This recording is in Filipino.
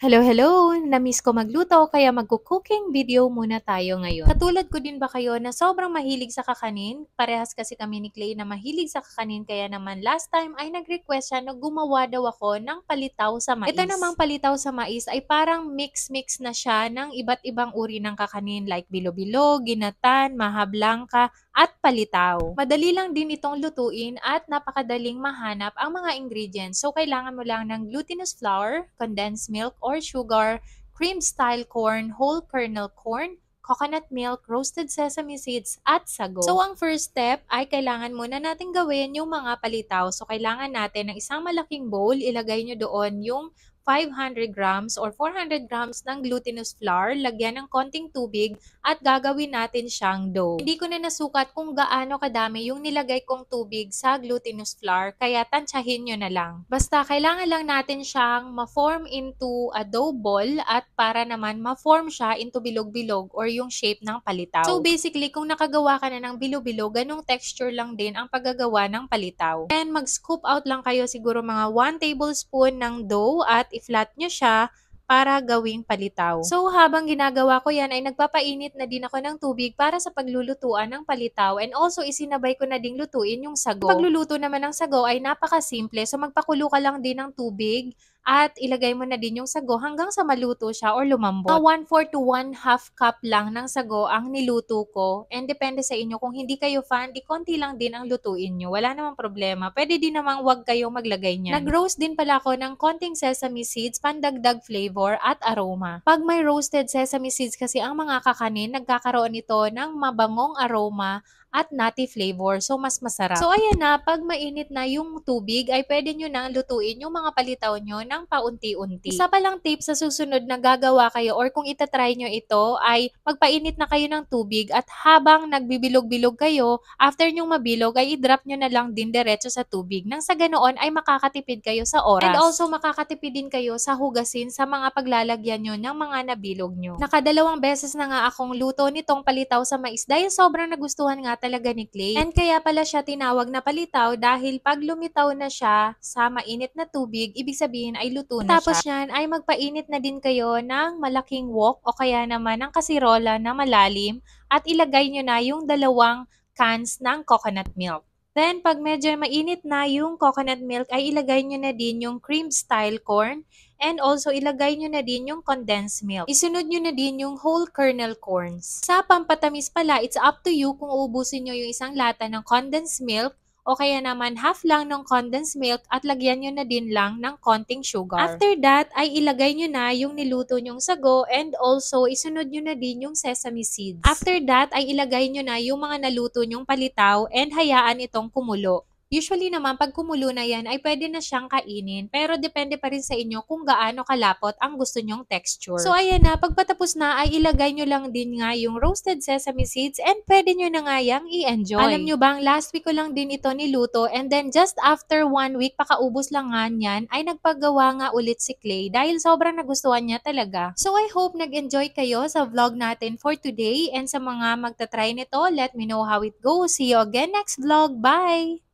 Hello, hello! Na-miss ko magluto kaya magko-cooking video muna tayo ngayon. Katulad ko din ba kayo na sobrang mahilig sa kakanin? Parehas kasi kami ni Clay na mahilig sa kakanin kaya naman last time ay nag-request siya na gumawa daw ako ng palitaw sa mais. Ito namang palitaw sa mais ay parang mix-mix na siya ng iba't ibang uri ng kakanin like bilo-bilo, ginatan, maha blanca, at palitaw. Madali lang din itong lutuin at napakadaling mahanap ang mga ingredients. So, kailangan mo lang ng glutinous flour, condensed milk or sugar, cream-style corn, whole kernel corn, coconut milk, roasted sesame seeds, at sago. So, ang first step ay kailangan muna natin gawin yung mga palitaw. So, kailangan natin ng isang malaking bowl, ilagay nyo doon yung 500 grams or 400 grams ng glutinous flour, lagyan ng konting tubig, at gagawin natin siyang dough. Hindi ko na nasukat kung gaano kadami yung nilagay kong tubig sa glutinous flour, kaya tansyahin nyo na lang. Basta kailangan lang natin siyang ma-form into a dough ball at para naman ma-form siya into bilog-bilog or yung shape ng palitaw. So basically, kung nakagawa ka na ng bilog-bilog, ganong texture lang din ang paggagawa ng palitaw. And mag-scoop out lang kayo siguro mga 1 tablespoon ng dough at i-flat nyo siya para gawing palitaw. So, habang ginagawa ko yan ay nagpapainit na din ako ng tubig para sa paglulutuan ng palitaw and also isinabay ko na ding lutuin yung sago. Pagluluto naman ng sago ay napakasimple. So, magpakulo ka lang din ng tubig at ilagay mo na din yung sago hanggang sa maluto siya or lumambot. 1/4 to 1/2 cup lang ng sago ang niluto ko and depende sa inyo kung hindi kayo fan, di konti lang din ang lutuin nyo. Wala namang problema. Pwede din namang wag kayong maglagay niyan. Nag-roast din pala ako ng konting sesame seeds, pandagdag flavor at aroma. Pag may roasted sesame seeds kasi ang mga kakanin, nagkakaroon ito ng mabangong aroma at nutty flavor. So, mas masarap. So, ayan na. Pag mainit na yung tubig, ay pwede nyo nang lutuin yung mga palitaw nyo ng paunti-unti. Isa palang tip sa susunod na gagawa kayo or kung itatry nyo ito ay magpainit na kayo ng tubig at habang nagbibilog-bilog kayo, after nyong mabilog ay i-drop nyo na lang din diretso sa tubig. Nang sa ganoon ay makakatipid kayo sa oras. And also makakatipid din kayo sa hugasin sa mga paglalagyan nyo ng mga nabilog nyo. Nakadalawang beses na nga akong luto nitong palitaw sa mais dahil sobrang nagustuhan nga talaga ni Clay. And kaya pala siya tinawag na palitaw dahil pag lumitaw na siya sa mainit na tubig, ibig sabihin ay luto na siya. Tapos yan ay magpainit na din kayo ng malaking wok o kaya naman ng kasirola na malalim at ilagay nyo na yung 2 cans ng coconut milk. Then, pag medyo mainit na yung coconut milk, ay ilagay nyo na din yung cream-style corn and also ilagay nyo na din yung condensed milk. Isunod nyo na din yung whole kernel corns. Sa pampatamis pala, it's up to you kung uubusin nyo yung isang lata ng condensed milk o kaya naman half lang ng condensed milk at lagyan nyo na din lang ng konting sugar. After that, ay ilagay nyo na yung niluto nyong sago and also isunod nyo na din yung sesame seeds. After that, ay ilagay nyo na yung mga naluto nyong palitaw and hayaan itong kumulo. Usually naman, pag kumulo na yan, ay pwede na siyang kainin. Pero depende pa rin sa inyo kung gaano kalapot ang gusto nyong texture. So, ayan na. Pagpatapos na, ay ilagay nyo lang din nga yung roasted sesame seeds and pwede nyo na nga yang i-enjoy. Alam nyo bang, last week ko lang din ito niluto and then just after 1 week, pakaubos lang nga niyan, ay nagpagawa nga ulit si Clay dahil sobrang nagustuhan niya talaga. So, I hope nag-enjoy kayo sa vlog natin for today and sa mga magta-try nito, let me know how it goes. See you again next vlog. Bye!